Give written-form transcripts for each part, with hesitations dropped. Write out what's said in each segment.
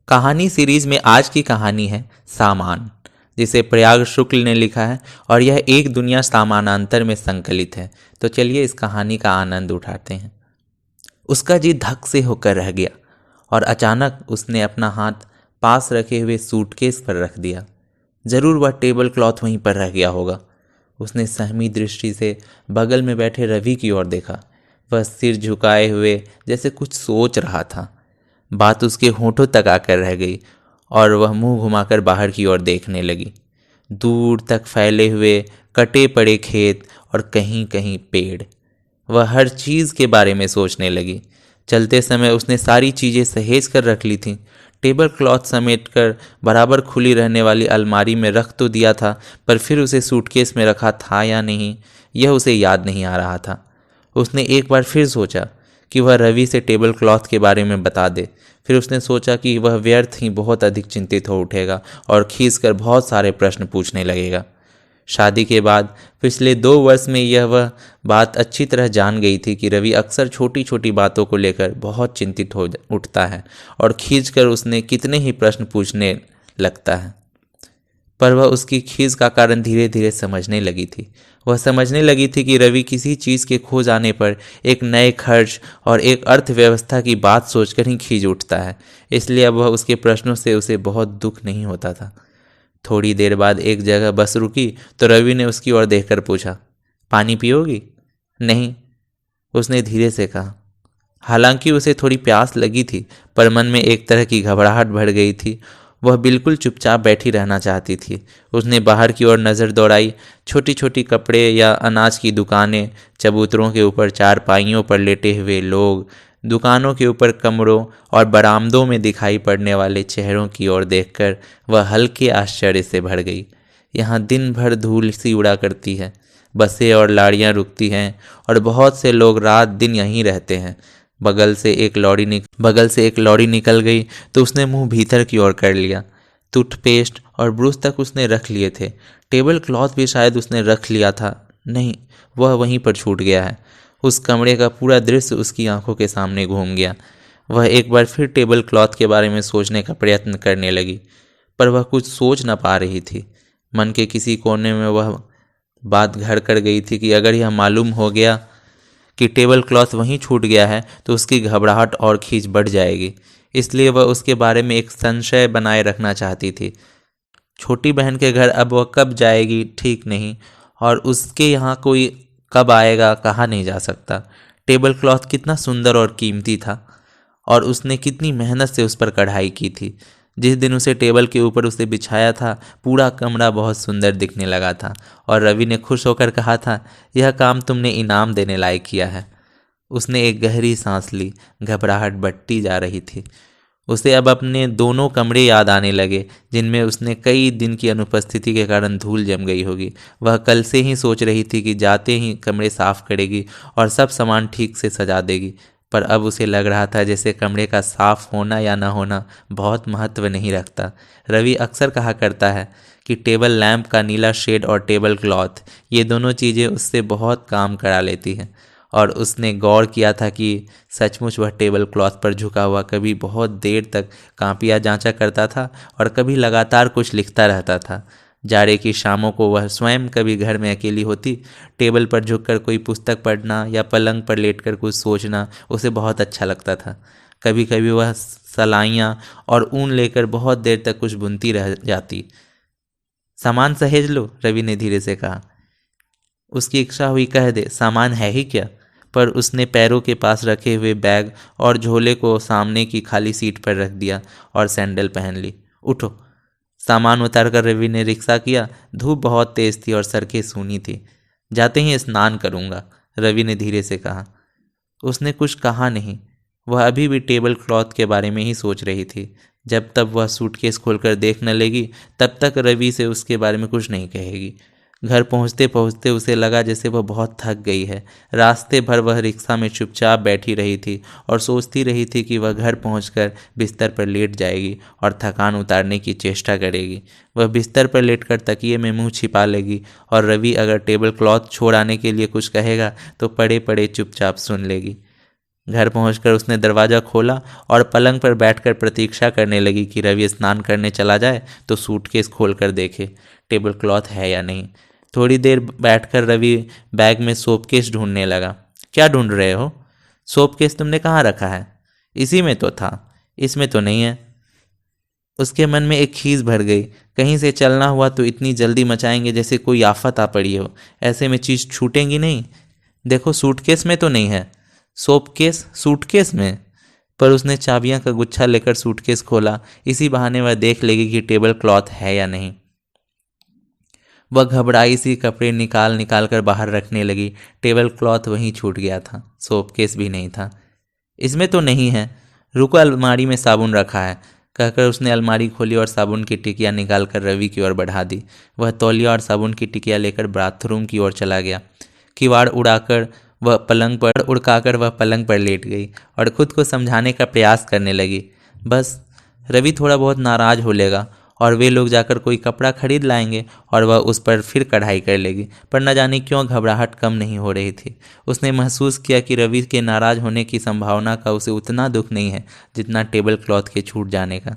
कहानी सीरीज में आज की कहानी है सामान, जिसे प्रयाग शुक्ल ने लिखा है और यह एक दुनिया सामानांतर में संकलित है। तो चलिए इस कहानी का आनंद उठाते हैं। उसका जी धक से होकर रह गया और अचानक उसने अपना हाथ पास रखे हुए सूटकेस पर रख दिया। जरूर वह टेबल क्लॉथ वहीं पर रह गया होगा। उसने सहमी दृष्टि से बगल में बैठे रवि की ओर देखा। वह सिर झुकाए हुए जैसे कुछ सोच रहा था। बात उसके होठों तक आकर रह गई और वह मुंह घुमाकर बाहर की ओर देखने लगी। दूर तक फैले हुए कटे पड़े खेत और कहीं कहीं पेड़। वह हर चीज़ के बारे में सोचने लगी। चलते समय उसने सारी चीज़ें सहेज कर रख ली थीं। टेबल क्लॉथ समेट कर बराबर खुली रहने वाली अलमारी में रख तो दिया था, पर फिर उसे सूटकेस में रखा था या नहीं, यह उसे याद नहीं आ रहा था। उसने एक बार फिर सोचा कि वह रवि से टेबल क्लॉथ के बारे में बता दे। फिर उसने सोचा कि वह व्यर्थ ही बहुत अधिक चिंतित हो उठेगा और खींचकर बहुत सारे प्रश्न पूछने लगेगा। शादी के बाद पिछले 2 वर्ष में यह वह बात अच्छी तरह जान गई थी कि रवि अक्सर छोटी छोटी बातों को लेकर बहुत चिंतित हो उठता है और खींचकर उसने कितने ही प्रश्न पूछने लगता है। पर वह उसकी खीज का कारण धीरे धीरे समझने लगी थी। वह समझने लगी थी कि रवि किसी चीज़ के खो जाने पर एक नए खर्च और एक अर्थव्यवस्था की बात सोचकर ही खींच उठता है। इसलिए अब वह उसके प्रश्नों से उसे बहुत दुख नहीं होता था। थोड़ी देर बाद एक जगह बस रुकी तो रवि ने उसकी ओर देखकर पूछा, पानी पियोगी? नहीं, उसने धीरे से कहा। हालांकि उसे थोड़ी प्यास लगी थी, पर मन में एक तरह की घबराहट बढ़ गई थी। वह बिल्कुल चुपचाप बैठी रहना चाहती थी। उसने बाहर की ओर नज़र दौड़ाई। छोटी छोटी कपड़े या अनाज की दुकानें, चबूतरों के ऊपर चारपाइयों पर लेटे हुए लोग, दुकानों के ऊपर कमरों और बरामदों में दिखाई पड़ने वाले चेहरों की ओर देखकर वह हल्के आश्चर्य से भर गई। यहाँ दिन भर धूल सी उड़ा करती है, बसें और लाड़ियाँ रुकती हैं और बहुत से लोग रात दिन यहीं रहते हैं। बगल से एक लौड़ी निकल गई तो उसने मुंह भीतर की ओर कर लिया। टूथपेस्ट और ब्रश तक उसने रख लिए थे। टेबल क्लॉथ भी शायद उसने रख लिया था। नहीं, वह वहीं पर छूट गया है। उस कमरे का पूरा दृश्य उसकी आंखों के सामने घूम गया। वह एक बार फिर टेबल क्लॉथ के बारे में सोचने का प्रयत्न करने लगी, पर वह कुछ सोच न पा रही थी। मन के किसी कोने में वह बात घर कर गई थी कि अगर यह मालूम हो गया कि टेबल क्लॉथ वहीं छूट गया है तो उसकी घबराहट और खींच बढ़ जाएगी। इसलिए वह उसके बारे में एक संशय बनाए रखना चाहती थी। छोटी बहन के घर अब वह कब जाएगी ठीक नहीं, और उसके यहाँ कोई कब आएगा कहा नहीं जा सकता। टेबल क्लॉथ कितना सुंदर और कीमती था और उसने कितनी मेहनत से उस पर कढ़ाई की थी। जिस दिन उसे टेबल के ऊपर उसे बिछाया था, पूरा कमरा बहुत सुंदर दिखने लगा था और रवि ने खुश होकर कहा था, यह काम तुमने इनाम देने लायक किया है। उसने एक गहरी सांस ली। घबराहट बढ़ती जा रही थी। उसे अब अपने दोनों कमरे याद आने लगे, जिनमें उसने कई दिन की अनुपस्थिति के कारण धूल जम गई होगी। वह कल से ही सोच रही थी कि जाते ही कमरे साफ करेगी और सब सामान ठीक से सजा देगी, पर अब उसे लग रहा था जैसे कमरे का साफ होना या न होना बहुत महत्व नहीं रखता। रवि अक्सर कहा करता है कि टेबल लैंप का नीला शेड और टेबल क्लॉथ, ये दोनों चीज़ें उससे बहुत काम करा लेती हैं। और उसने गौर किया था कि सचमुच वह टेबल क्लॉथ पर झुका हुआ कभी बहुत देर तक कापियाँ जांचा करता था और कभी लगातार कुछ लिखता रहता था। जाड़े की शामों को वह स्वयं कभी घर में अकेली होती, टेबल पर झुककर कोई पुस्तक पढ़ना या पलंग पर लेटकर कुछ सोचना उसे बहुत अच्छा लगता था। कभी कभी वह सलाइयाँ और ऊन लेकर बहुत देर तक कुछ बुनती रह जाती। सामान सहेज लो, रवि ने धीरे से कहा। उसकी इच्छा हुई कह दे, सामान है ही क्या, पर उसने पैरों के पास रखे हुए बैग और झोले को सामने की खाली सीट पर रख दिया और सैंडल पहन ली। उठो। सामान उतारकर रवि ने रिक्शा किया। धूप बहुत तेज थी और सड़कें सूनी थी। जाते ही स्नान करूंगा, रवि ने धीरे से कहा। उसने कुछ कहा नहीं। वह अभी भी टेबल क्लॉथ के बारे में ही सोच रही थी। जब तक वह सूटकेस खोलकर देख न लेगी तब तक रवि से उसके बारे में कुछ नहीं कहेगी। घर पहुंचते पहुंचते उसे लगा जैसे वह बहुत थक गई है। रास्ते भर वह रिक्शा में चुपचाप बैठी रही थी और सोचती रही थी कि वह घर पहुंचकर बिस्तर पर लेट जाएगी और थकान उतारने की चेष्टा करेगी। वह बिस्तर पर लेटकर तकिए में मुंह छिपा लेगी और रवि अगर टेबल क्लॉथ छोड़ आने के लिए कुछ कहेगा तो पड़े पड़े चुपचाप सुन लेगी। घर पहुंचकर उसने दरवाज़ा खोला और पलंग पर बैठकर प्रतीक्षा करने लगी कि रवि स्नान करने चला जाए तो सूटकेस खोलकर देखे टेबल क्लॉथ है या नहीं। थोड़ी देर बैठकर रवि बैग में सोपकेस ढूंढने लगा। क्या ढूंढ रहे हो? सोपकेस तुमने कहाँ रखा है? इसी में तो था। इसमें तो नहीं है। उसके मन में एक खीज भर गई। कहीं से चलना हुआ तो इतनी जल्दी मचाएंगे जैसे कोई आफत आ पड़ी हो। ऐसे में चीज़ छूटेंगी नहीं। देखो सूटकेस में तो नहीं है। सोपकेस सूटकेस में? पर उसने चाबियां का गुच्छा लेकर सूटकेस खोला। इसी बहाने वह देख लेगी कि टेबल क्लॉथ है या नहीं। वह घबराई सी कपड़े निकाल निकाल कर बाहर रखने लगी। टेबल क्लॉथ वहीं छूट गया था, सोपकेस भी नहीं था। इसमें तो नहीं है। रुको, अलमारी में साबुन रखा है, कहकर उसने अलमारी खोली और साबुन की टिकिया निकाल कर रवि की ओर बढ़ा दी। वह तौलिया और साबुन की टिकिया लेकर बाथरूम की ओर चला गया। किवाड़ उड़ाकर वह पलंग पर लेट गई और खुद को समझाने का प्रयास करने लगी। बस रवि थोड़ा बहुत नाराज हो लेगा और वे लोग जाकर कोई कपड़ा खरीद लाएंगे और वह उस पर फिर कढ़ाई कर लेगी। पर न जाने क्यों घबराहट कम नहीं हो रही थी। उसने महसूस किया कि रवि के नाराज होने की संभावना का उसे उतना दुख नहीं है जितना टेबल क्लॉथ के छूट जाने का।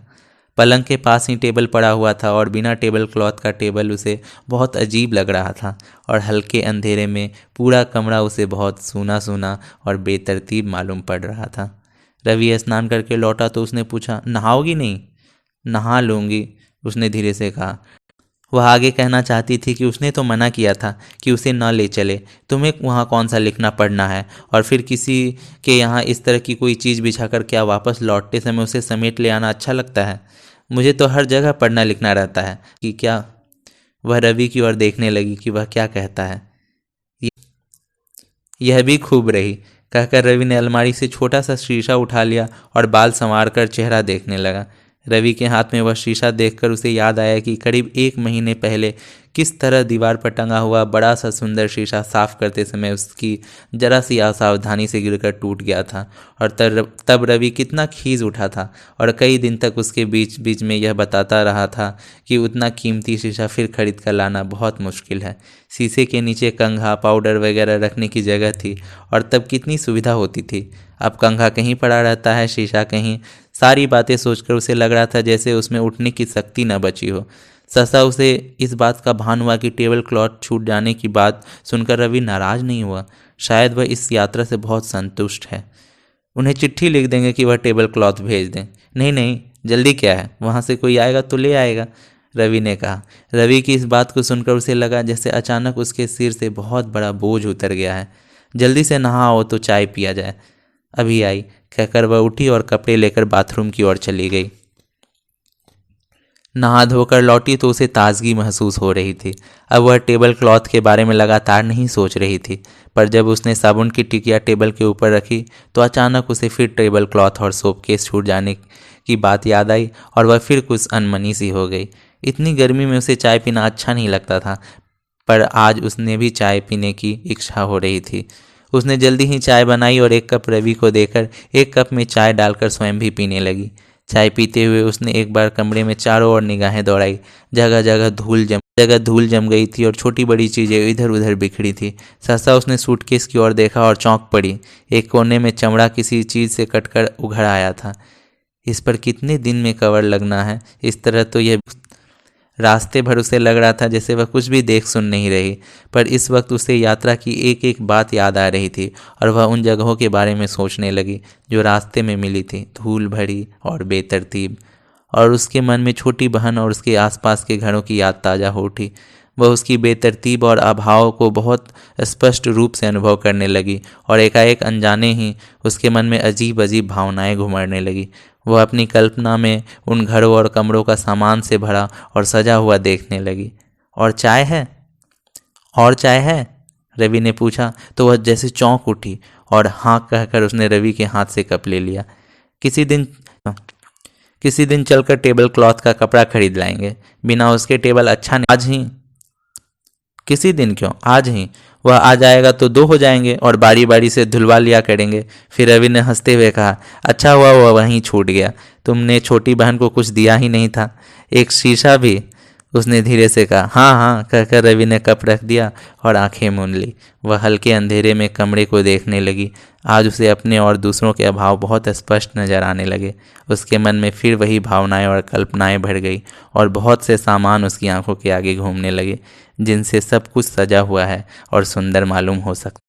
पलंग के पास ही टेबल पड़ा हुआ था और बिना टेबल क्लॉथ का टेबल उसे बहुत अजीब लग रहा था और हल्के अंधेरे में पूरा कमरा उसे बहुत सूना सूना और बेतरतीब मालूम पड़ रहा था। रवि स्नान करके लौटा तो उसने पूछा, नहाओगी नहीं? नहा लूँगी, उसने धीरे से कहा। वह आगे कहना चाहती थी कि उसने तो मना किया था कि उसे न ले चले। तुम्हें वहाँ कौन सा लिखना पढ़ना है, और फिर किसी के यहाँ इस तरह की कोई चीज़ बिछाकर क्या वापस लौटते समय उसे समेट ले आना अच्छा लगता है? मुझे तो हर जगह पढ़ना लिखना रहता है कि क्या। वह रवि की ओर देखने लगी कि वह क्या कहता है। यह भी खूब रही, कहकर रवि ने अलमारी से छोटा सा शीशा उठा लिया और बाल संवार कर चेहरा देखने लगा। रवि के हाथ में वह शीशा देखकर उसे याद आया कि करीब 1 महीने पहले किस तरह दीवार पर टंगा हुआ बड़ा सा सुंदर शीशा साफ करते समय उसकी जरा सी असावधानी से गिरकर टूट गया था, और तब रवि कितना खीज उठा था और कई दिन तक उसके बीच बीच में यह बताता रहा था कि उतना कीमती शीशा फिर खरीद कर लाना बहुत मुश्किल है। शीशे के नीचे कंघा पाउडर वगैरह रखने की जगह थी और तब कितनी सुविधा होती थी। अब कंघा कहीं पड़ा रहता है, शीशा कहीं। सारी बातें सोचकर उसे लग रहा था जैसे उसमें उठने की शक्ति न बची हो। सहसा उसे इस बात का भान हुआ कि टेबल क्लॉथ छूट जाने की बात सुनकर रवि नाराज नहीं हुआ। शायद वह इस यात्रा से बहुत संतुष्ट है। उन्हें चिट्ठी लिख देंगे कि वह टेबल क्लॉथ भेज दें। नहीं नहीं, जल्दी क्या है, वहाँ से कोई आएगा तो ले आएगा, रवि ने कहा। रवि की इस बात को सुनकर उसे लगा जैसे अचानक उसके सिर से बहुत बड़ा बोझ उतर गया है। जल्दी से नहाओ तो चाय पिया जाए, अभी आई, कहकर वह उठी और कपड़े लेकर बाथरूम की ओर चली गई। नहा धोकर लौटी तो उसे ताजगी महसूस हो रही थी। अब वह टेबल क्लॉथ के बारे में लगातार नहीं सोच रही थी, पर जब उसने साबुन की टिकिया टेबल के ऊपर रखी तो अचानक उसे फिर टेबल क्लॉथ और सोप केस छूट जाने की बात याद आई और वह फिर कुछ अनमनी सी हो गई। इतनी गर्मी में उसे चाय पीना अच्छा नहीं लगता था, पर आज उसने भी चाय पीने की इच्छा हो रही थी। उसने जल्दी ही चाय बनाई और 1 कप रवि को देकर 1 कप में चाय डालकर स्वयं भी पीने लगी। चाय पीते हुए उसने एक बार कमरे में चारों ओर निगाहें दौड़ाई। जगह जगह धूल जम गई थी और छोटी बड़ी चीज़ें इधर उधर बिखरी थी। सहसा उसने सूटकेस की ओर देखा और चौंक पड़ी। एक कोने में चमड़ा किसी चीज़ से कटकर उघड़ आया था। इस पर कितने दिन में कवर लगना है, इस तरह तो यह रास्ते भर उसे लग रहा था जैसे वह कुछ भी देख सुन नहीं रही। पर इस वक्त उसे यात्रा की एक एक बात याद आ रही थी और वह उन जगहों के बारे में सोचने लगी जो रास्ते में मिली थी, धूल भरी और बेतरतीब। और उसके मन में छोटी बहन और उसके आसपास के घरों की याद ताज़ा हो उठी। वह उसकी बेतरतीब और अभाव को बहुत स्पष्ट रूप से अनुभव करने लगी और एकाएक अनजाने ही उसके मन में अजीब अजीब भावनाएं घुमड़ने लगी। वह अपनी कल्पना में उन घरों और कमरों का सामान से भरा और सजा हुआ देखने लगी। और चाय है? और चाय है? रवि ने पूछा तो वह जैसे चौंक उठी और हाँ कहकर उसने रवि के हाथ से कप ले लिया। किसी दिन चलकर टेबल क्लॉथ का कपड़ा खरीद लाएंगे, बिना उसके टेबल अच्छा नहीं। आज ही? किसी दिन क्यों, आज ही। वह आ जाएगा तो 2 हो जाएंगे और बारी बारी से धुलवा लिया करेंगे। फिर रवि ने हंसते हुए कहा, अच्छा हुआ वह वहीं छूट गया, तुमने छोटी बहन को कुछ दिया ही नहीं था, एक शीशा भी। उसने धीरे से कहा। हाँ हाँ कहकर रवि ने कप रख दिया और आंखें मूंद ली। वह हल्के अंधेरे में कमरे को देखने लगी। आज उसे अपने और दूसरों के अभाव बहुत स्पष्ट नजर आने लगे। उसके मन में फिर वही भावनाएं और कल्पनाएं भर गई और बहुत से सामान उसकी आंखों के आगे घूमने लगे, जिनसे सब कुछ सजा हुआ है और सुंदर मालूम हो सकता।